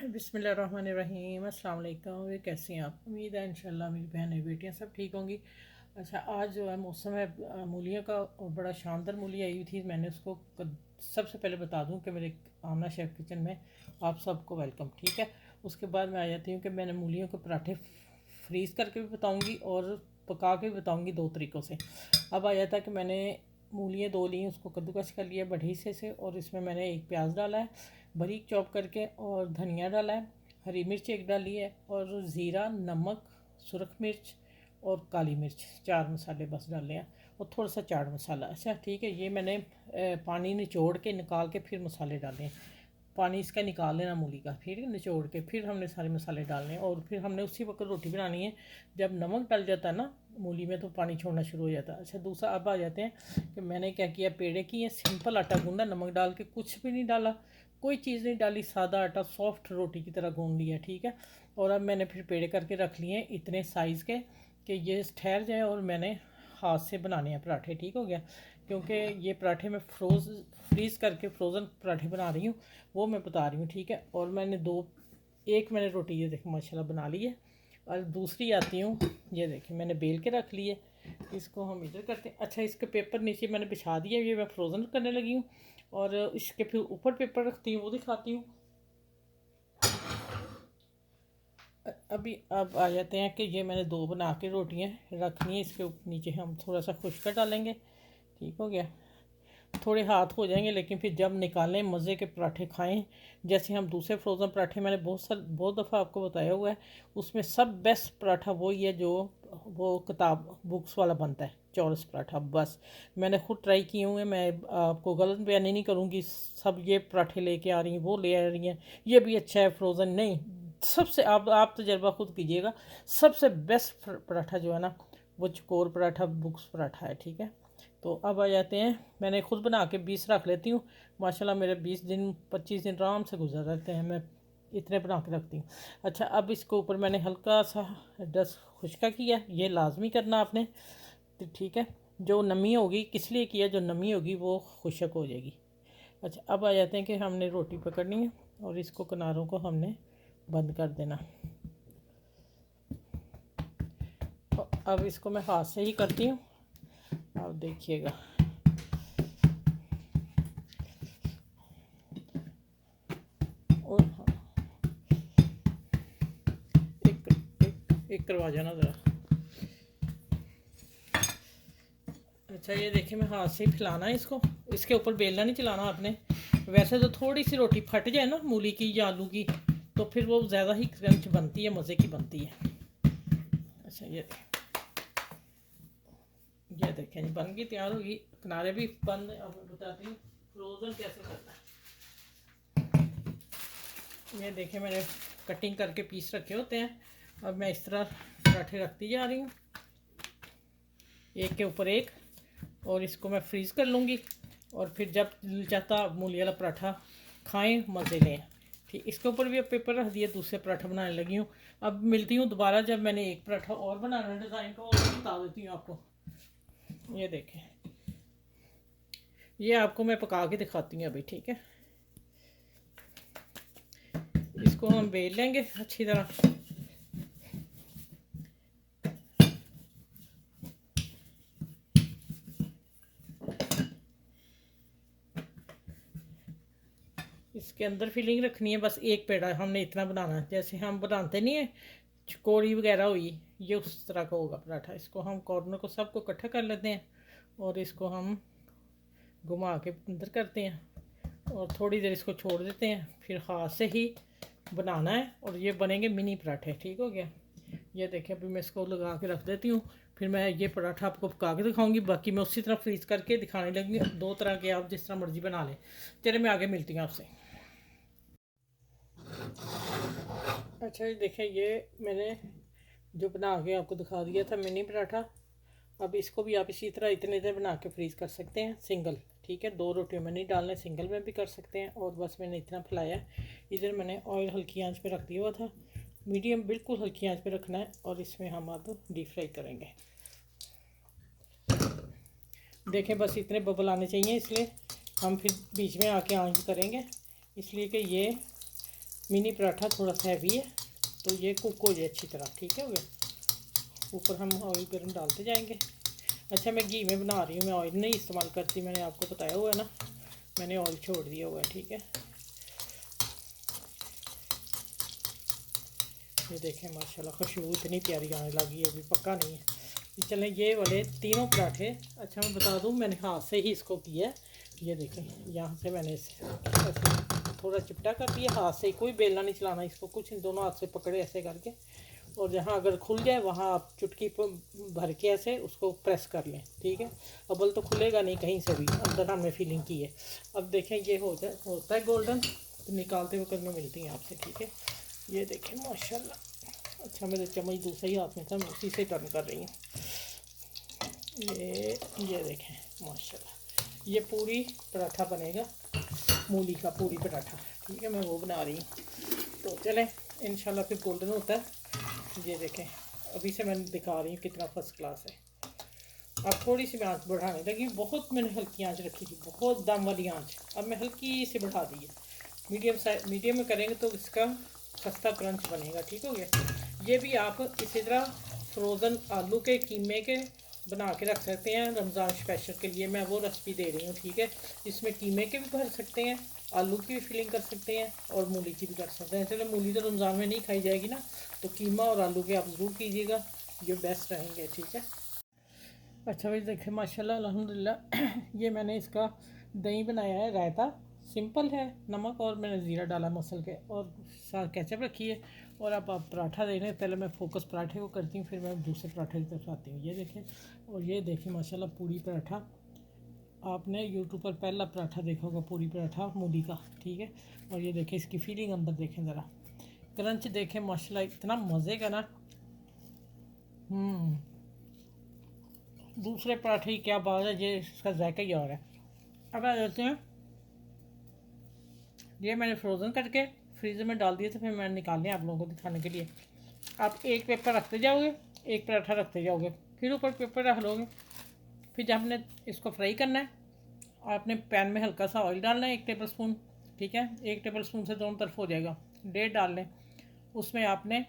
बिस्मिल्लाहिर्रहमानिर्रहीम। अस्सलाम वालेकुम। ये कैसी हैं आप? उम्मीद है इंशाल्लाह मेरी बहनें बेटियां सब ठीक होंगी। अच्छा, आज जो है मौसम है मूलियों का, और बड़ा शानदार मूली आई हुई थी। मैंने उसको सबसे पहले बता दूं कि मेरे आमना शेफ़ किचन में आप सबको वेलकम, ठीक है। उसके बाद मैं आ जाती हूँ कि मैंने मूलियों के पराठे फ्रीज़ करके भी बताऊँगी और पका के भी बताऊँगी, दो तरीक़ों से। अब आ जाता है कि मैंने मूलियाँ दो ली, उसको कद्दूकस कर लिया बढ़ी से और इसमें मैंने एक प्याज डाला है बारीक चॉप करके, और धनिया डाला है, हरी मिर्च एक डाली है, और ज़ीरा, नमक, सुरख मिर्च और काली मिर्च, चार मसाले बस डाले हैं, और थोड़ा सा चाट मसाला। अच्छा ठीक है, ये मैंने पानी निचोड़ के निकाल के फिर मसाले डाले हैं। पानी इसका निकाल लेना मूली का, फिर निचोड़ के फिर हमने सारे मसाले डालने हैं, और फिर हमने उसी वक्त रोटी बनानी है। जब नमक डल जाता है ना मूली में तो पानी छोड़ना शुरू हो जाता है। अच्छा, दूसरा अब आ जाते हैं कि मैंने क्या किया, पेड़े की है सिंपल आटा गूंदा, नमक डाल के, कुछ भी नहीं डाला, कोई चीज़ नहीं डाली, सादा आटा सॉफ्ट रोटी की तरह गूंद लिया, ठीक है। और अब मैंने फिर पेड़े करके रख लिए हैं इतने साइज़ के कि ये ठहर जाए, और मैंने हाथ से बनाने हैं पराठे, ठीक हो गया। क्योंकि ये पराठे मैं फ्रीज़ करके फ्रोज़न पराठे बना रही हूँ, वो मैं बता रही हूँ, ठीक है। और मैंने एक मैंने रोटी ये देखो माशाल्लाह बना ली है, और दूसरी आती हूँ, ये देखिए मैंने बेल के रख ली है। इसको हम इधर करते हैं। अच्छा, इसके पेपर नीचे मैंने बिछा दिया, ये मैं फ्रोज़न करने लगी हूँ, और इसके फिर ऊपर पेपर रखती हूँ, वो दिखाती हूँ। अभी अब आ जाते हैं कि ये मैंने दो बना के रोटियाँ रखनी है, इसके नीचे हम थोड़ा सा खुश्का डालेंगे, ठीक हो गया। थोड़े हाथ हो जाएंगे, लेकिन फिर जब निकालें मज़े के पराठे खाएं। जैसे हम दूसरे फ्रोज़न पराठे मैंने बहुत दफ़ा आपको बताया हुआ है, उसमें सब बेस्ट पराठा वही है जो वो किताब बुक्स वाला बनता है, चौरस पराठा। बस मैंने खुद ट्राई किए हुए हैं, मैं आपको गलत बयानी नहीं करूँगी। सब ये पराठे लेके आ रही हैं, वो ले आ रही हैं, ये भी अच्छा है फ्रोज़न, नहीं, सबसे आप तजर्बा खुद कीजिएगा। सबसे बेस्ट पराठा जो है ना, वो चकोर पराठा बुक्स पराठा है, ठीक है। तो अब आ जाते हैं, मैंने खुद बना के 20 रख लेती हूँ, माशाल्लाह मेरे 20 दिन 25 दिन आराम से गुजर जाते हैं, मैं इतने बना के रखती हूँ। अच्छा, अब इसके ऊपर मैंने हल्का सा डस्ट खुश्का किया, ये लाजमी करना आपने, तो ठीक है। जो नमी होगी किस लिए किया, जो नमी होगी वो खुशक हो जाएगी। अच्छा, अब आ जाते हैं कि हमने रोटी पकड़नी है, और इसको किनारों को हमने बंद कर देना। तो अब इसको मैं हाथ से ही करती हूँ, अब देखिएगा। और एक एक एक करवा जाना ज़रा। अच्छा, ये देखिए मैं हाथ से ही फैलाना है इसको, इसके ऊपर बेलना नहीं चलाना आपने। वैसे तो थोड़ी सी रोटी फट जाए ना मूली की या आलू की, तो फिर वो ज़्यादा ही क्रंच बनती है, मज़े की बनती है। अच्छा, ये देखें जी बन गई, तैयार होगी, किनारे भी बंद। अब मैं बताती हूँ फ्रोज़न कैसे करना है। ये देखें मैंने कटिंग करके पीस रखे होते हैं। अब मैं इस तरह पराठे रखती जा रही हूँ, एक के ऊपर एक, और इसको मैं फ्रीज़ कर लूँगी, और फिर जब चाहता मूली वाला पराठा खाएं, मज़े लें, ठीक। इसके ऊपर भी अब पेपर रख दिए, दूसरे पराठा बनाने लगी हूँ। अब मिलती हूँ दोबारा जब मैंने एक पराठा और बनाना है डिज़ाइन का, और बता देती हूँ आपको। ये देखें, ये आपको मैं पका के दिखाती हूँ अभी, ठीक है। इसको हम बेल लेंगे अच्छी तरह। इसके अंदर फिलिंग रखनी है, बस एक पेड़ा हमने इतना बनाना है, जैसे हम बनाते नहीं है चकोरी वगैरह हुई, ये उस तरह का होगा पराठा। इसको हम कॉर्नर को सबको इकट्ठा कर लेते हैं, और इसको हम घुमा के अंदर करते हैं, और थोड़ी देर इसको छोड़ देते हैं, फिर हाथ से ही बनाना है, और ये बनेंगे मिनी पराठे, ठीक हो गया। ये देखिए अभी मैं इसको लगा के रख देती हूँ, फिर मैं ये पराठा आपको पका के दिखाऊंगी, बाकी मैं उसी तरह फ्रीज करके दिखाने लगी। दो तरह के आप जिस तरह मर्जी बना लें। चलिए मैं आगे मिलती हूँ आपसे। अच्छा, ये देखें, ये मैंने जो बना के आपको दिखा दिया था मिनी पराठा। अब इसको भी आप इसी तरह इतने देर बना के फ्रीज़ कर सकते हैं सिंगल, ठीक है। दो रोटियों में नहीं डालने, सिंगल में भी कर सकते हैं। और बस मैंने इतना फैलाया, इधर मैंने ऑयल हल्की आंच पे रख दिया हुआ था, मीडियम बिल्कुल हल्की आंच पे रखना है, और इसमें हम अब डीप फ्राई करेंगे। देखें बस इतने बबल आने चाहिए, इसलिए हम फिर बीच में आके आंच करेंगे, इसलिए कि ये मिनी पराठा थोड़ा सा हैवी है, तो ये कुक हो जाए अच्छी तरह। ठीक है, हो गया। ऊपर हम ऑयल गर्म डालते जाएंगे। अच्छा, मैं घी में बना रही हूँ, मैं ऑयल नहीं इस्तेमाल करती, मैंने आपको बताया हुआ है ना, मैंने ऑयल छोड़ दिया हुआ है। ठीक है, ये देखें माशाल्लाह खुशबू इतनी प्यारी आने लगी है, अभी पक्का नहीं है। चलें, ये वाले तीनों पराठे, अच्छा मैं बता दूँ, मैंने हाथ से ही इसको किया है। ये देखें, यहाँ से मैंने ऐसे थोड़ा चिपटा कर दिया हाथ से, कोई बेलना नहीं चलाना इसको, कुछ इन दोनों हाथ से पकड़े ऐसे करके, और जहाँ अगर खुल जाए वहाँ आप चुटकी भर के ऐसे उसको प्रेस कर लें। ठीक है, अव्वल तो खुलेगा नहीं कहीं से भी, अंदर हमने फीलिंग की है। अब देखें ये होता है गोल्डन, तो निकालते हुए मैं मिलती हैं आपसे। ठीक है, ये देखें माशाल्लाह। अच्छा, मेरे चम्मच दूसरे ही हाथ में था, मैं उसी से टर्न कर रही हूँ। ये देखें माशाल्लाह, ये पूरी पराठा बनेगा, मूली का पूरी पराठा। ठीक है, मैं वो बना रही हूँ। तो चलें, इंशाल्लाह फिर गोल्डन होता है। ये देखें, अभी से मैं दिखा रही हूँ कितना फर्स्ट क्लास है। अब थोड़ी सी मैं आँच बढ़ाने लगी, बहुत मैंने हल्की आँच रखी थी, बहुत दम वाली आँच, अब मैं हल्की सी बढ़ा दी है। मीडियम में करेंगे तो इसका खस्ता क्रंच बनेगा। ठीक हो गया। ये भी आप इसी तरह फ्रोज़न आलू के कीमे के बना के रख सकते हैं, रमज़ान स्पेशल के लिए मैं वो रेसिपी दे रही हूँ। ठीक है, इसमें कीमे के भी भर सकते हैं, आलू की भी फिलिंग कर सकते हैं, और मूली की भी कर सकते हैं। चलो, मूली तो रमज़ान में नहीं खाई जाएगी ना, तो कीमा और आलू के आप ज़रूर कीजिएगा, ये बेस्ट रहेंगे। ठीक है। अच्छा भाई देखें माशाल्लाह अल्हम्दुलिल्लाह, ये मैंने इसका दही बनाया है, रायता सिंपल है, नमक और मैंने ज़ीरा डाला मसल के, और साथ केचप रखी है। और अब आप पराठा देख रहे हैं, पहले मैं फोकस पराठे को करती हूँ, फिर मैं दूसरे पराठे की तरफ आती हूँ। ये देखें, और ये देखें माशाल्लाह पूरी पराठा, आपने यूट्यूब पर पहला पराठा देखा होगा पूरी पराठा मूली का। ठीक है, और ये देखें इसकी फीलिंग अंदर देखें ज़रा, क्रंच देखें माशाल्लाह, इतना मज़े का ना। दूसरे पराठे की क्या बात है, ये इसका जायका ही और है। अब आ जाते हैं, ये मैंने फ्रोज़न करके फ्रीज़र में डाल दिए थे, फिर मैंने निकाले आप लोगों को दिखाने के लिए। आप एक पेपर रखते जाओगे, एक पराठा रखते जाओगे, फिर ऊपर पेपर रख लोगे। फिर जब आपने इसको फ्राई करना है, आपने पैन में हल्का सा ऑयल डालना है, 1 टेबल स्पून। ठीक है, 1 टेबल स्पून से दोनों तरफ हो जाएगा, 1.5 डाल लें। उसमें आपने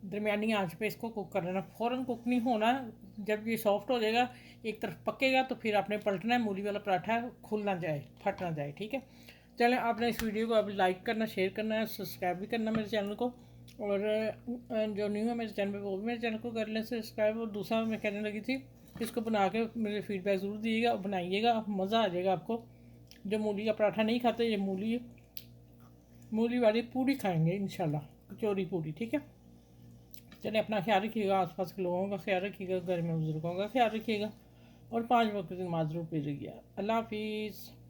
दरमियानी आंच पे इसको कुक कर लेना, फ़ौरन कुक नहीं होना। जब ये सॉफ्ट हो जाएगा, एक तरफ पकेगा, तो फिर आपने पलटना है, मूली वाला पराठा है, खुल ना जाए, फट ना जाए। ठीक है, चलें, आपने इस वीडियो को अभी लाइक करना, शेयर करना है, सब्सक्राइब भी करना मेरे चैनल को, और जो न्यू है मेरे चैनल पे वो भी मेरे चैनल को कर लें सब्सक्राइब। और दूसरा मैं कहने लगी थी, इसको बना के मेरे फीडबैक ज़रूर दीजिएगा, बनाइएगा, मज़ा आ जाएगा आपको। जो मूली का पराठा नहीं खाते, ये मूली वाली पूरी खाएँगे इंशाल्लाह, कचौरी पूरी। ठीक है, चलिए, अपना ख्याल रखिएगा, आसपास के लोगों का ख्याल रखिएगा, घर में बुजुर्गों का ख्याल रखिएगा, और 5 वक्त की नमाज़ ज़रूर पढ़िएगा। अल्लाह हाफिज़।